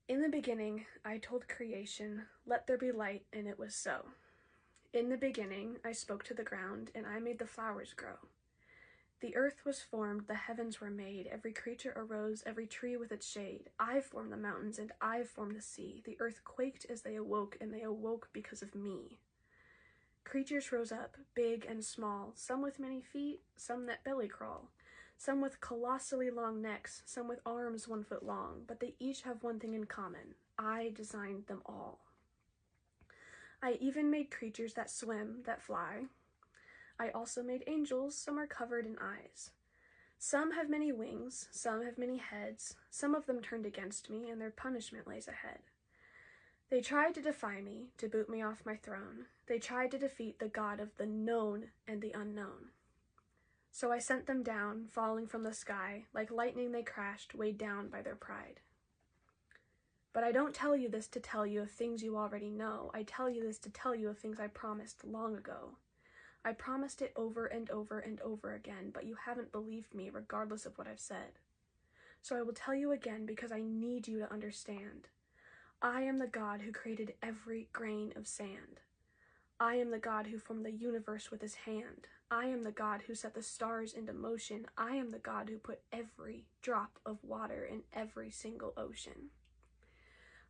In the beginning, I told creation, let there be light, and it was so. In the beginning, I spoke to the ground, and I made the flowers grow. The earth was formed, the heavens were made, every creature arose, every tree with its shade. I formed the mountains, and I formed the sea. The earth quaked as they awoke, and they awoke because of me. Creatures rose up, big and small, some with many feet, some that belly crawl, some with colossally long necks, some with arms 1 foot long, but they each have one thing in common. I designed them all. I even made creatures that swim, that fly. I also made angels, some are covered in eyes. Some have many wings, some have many heads, some of them turned against me, and their punishment lays ahead. They tried to defy me, to boot me off my throne. They tried to defeat the God of the known and the unknown. So I sent them down, falling from the sky, like lightning they crashed, weighed down by their pride. But I don't tell you this to tell you of things you already know. I tell you this to tell you of things I promised long ago. I promised it over and over and over again, but you haven't believed me regardless of what I've said. So I will tell you again because I need you to understand. I am the God who created every grain of sand. I am the God who formed the universe with his hand. I am the God who set the stars into motion. I am the God who put every drop of water in every single ocean.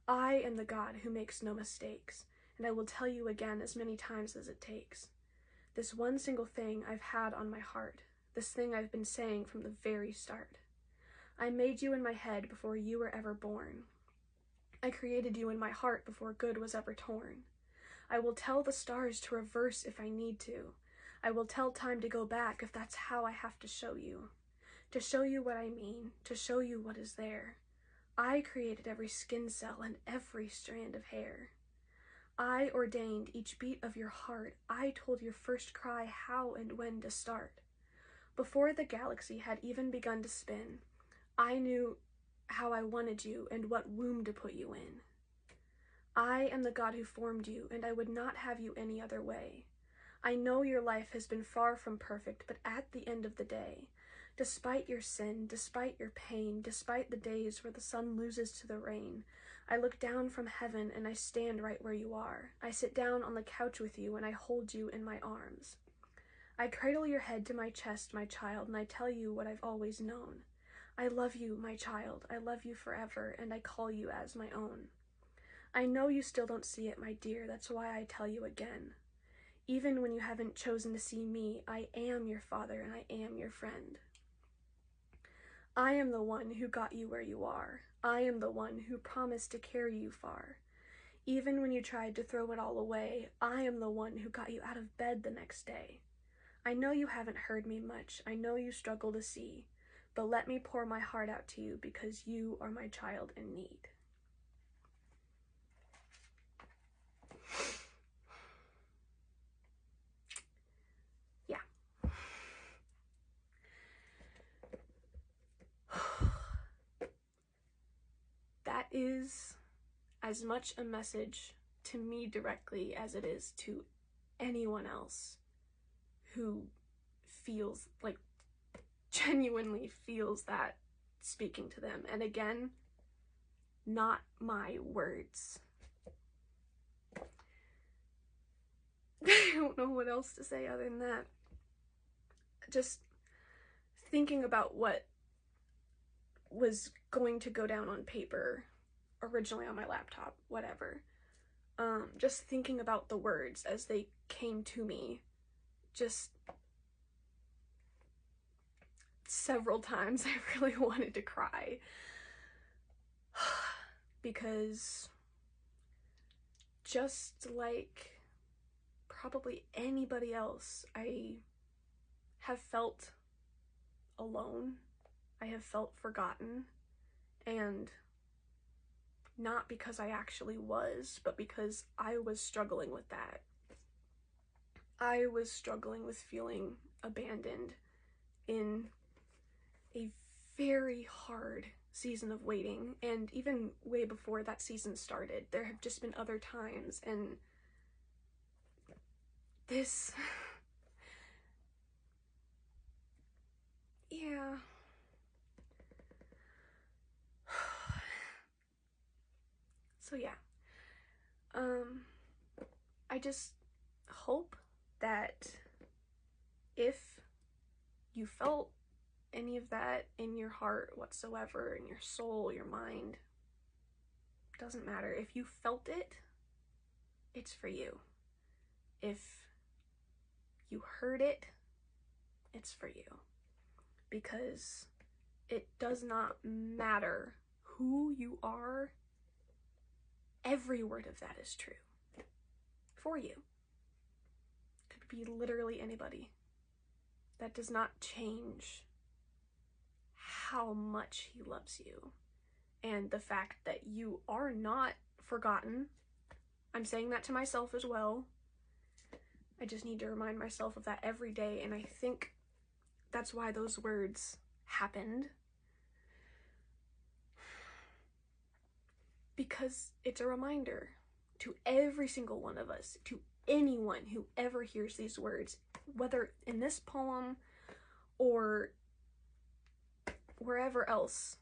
I am the God who makes no mistakes, and I will tell you again as many times as it takes. This one single thing I've had on my heart, this thing I've been saying from the very start. I made you in my head before you were ever born. I created you in my heart before good was ever torn. I will tell the stars to reverse if I need to. I will tell time to go back if that's how I have to show you what I mean, to show you what is there. I created every skin cell and every strand of hair. I ordained each beat of your heart. I told your first cry how and when to start. Before the galaxy had even begun to spin, I knew how I wanted you and what womb to put you in. I am the God who formed you, and I would not have you any other way. I know your life has been far from perfect, but at the end of the day, despite your sin, despite your pain, despite the days where the sun loses to the rain, I look down from heaven and I stand right where you are. I sit down on the couch with you and I hold you in my arms. I cradle your head to my chest, my child, and I tell you what I've always known. I love you, my child. I love you forever, and I call you as my own. I know you still don't see it, my dear. That's why I tell you again. Even when you haven't chosen to see me, I am your father and I am your friend. I am the one who got you where you are. I am the one who promised to carry you far. Even when you tried to throw it all away, I am the one who got you out of bed the next day. I know you haven't heard me much. I know you struggle to see. But let me pour my heart out to you because you are my child in need. Yeah. That is as much a message to me directly as it is to anyone else who feels, like, genuinely feels that speaking to them. And again, not my words. I don't know what else to say other than that. Just thinking about what was going to go down on paper, originally on my laptop, whatever. Just thinking about the words as they came to me, just several times I really wanted to cry. Because just like probably anybody else, I have felt alone. I have felt forgotten, and not because I actually was, but because I was struggling with that. I was struggling with feeling abandoned in a very hard season of waiting, and even way before that season started, there have just been other times, and this, yeah. So yeah, I just hope that if you felt any of that in your heart whatsoever, in your soul, your mind, doesn't matter. If you felt it, it's for you. If you heard it, it's for you. Because it does not matter who you are, every word of that is true. For you. Could be literally anybody. That does not change how much he loves you. And the fact that you are not forgotten. I'm saying that to myself as well. I just need to remind myself of that every day, and I think that's why those words happened. Because it's a reminder to every single one of us, to anyone who ever hears these words, whether in this poem or wherever else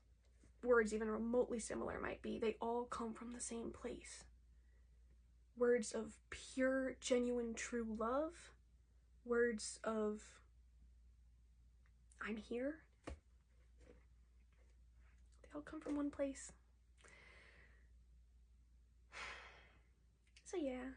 words even remotely similar might be, they all come from the same place. Words of pure, genuine, true love. Words of, I'm here. They all come from one place. So yeah.